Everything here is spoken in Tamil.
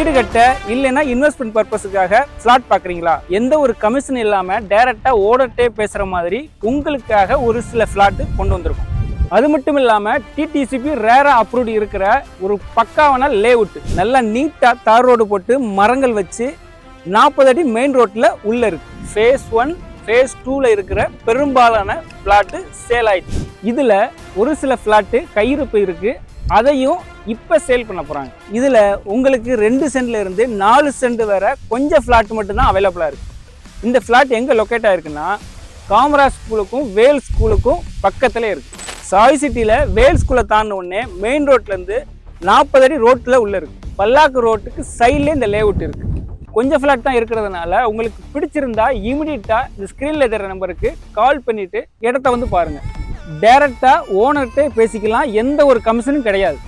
வீடு கட்ட இல்லைன்னா இன்வெஸ்ட்மெண்ட் பர்பஸுக்காக ஃபிளாட் பார்க்குறீங்களா? எந்த ஒரு கமிஷன் இல்லாமல் டைரெக்டாக ஓனர்கிட்டே பேசுகிற மாதிரி உங்களுக்காக ஒரு சில ஃபிளாட்டு கொண்டு வந்திருக்கும். அது மட்டும் இல்லாமல் டிடிசிபி ரேரா அப்ரூவ்டு இருக்கிற ஒரு பக்காவான லேஅவுட், நல்லா நீட்டாக தார் ரோடு போட்டு மரங்கள் வச்சு 40 அடி மெயின் ரோட்டில் உள்ள இருக்கு. ஃபேஸ் 1 ஃபேஸ் 2ல இருக்கிற பெரும்பாலான ஃப்ளாட்டு சேல் ஆயிடுச்சு. இதில் ஒரு சில ஃப்ளாட்டு கையிருப்பு இருக்கு, அதையும் இப்போ சேல் பண்ண போகிறாங்க. இதில் உங்களுக்கு 2 சென்ட்ல இருந்து 4 சென்ட் வரை கொஞ்சம் ஃப்ளாட் மட்டும்தான் அவைலபிளாக இருக்குது. இந்த ஃப்ளாட் எங்கே லொக்கேட் ஆகிருக்குன்னா காமராஜ் ஸ்கூலுக்கும் வேல் ஸ்கூலுக்கும் பக்கத்தில் இருக்குது. சாய் சிட்டியில் வேல் ஸ்கூலை தாண்டின உடனே மெயின் ரோட்லேருந்து 40 அடி ரோட்டில் உள்ள இருக்குது. பல்லாக்கு ரோட்டுக்கு சைட்லேயே இந்த லேஅவுட் இருக்குது. கொஞ்சம் ஃப்ளாட் தான் இருக்கிறதுனால உங்களுக்கு பிடிச்சிருந்தா இமீடியட்டாக இந்த ஸ்க்ரீனில் தர நம்பருக்கு கால் பண்ணிவிட்டு இடத்த வந்து பாருங்கள். டைரெக்டாக ஓனர்கிட்ட பேசிக்கலாம், எந்த ஒரு கமிஷனும் கிடையாது.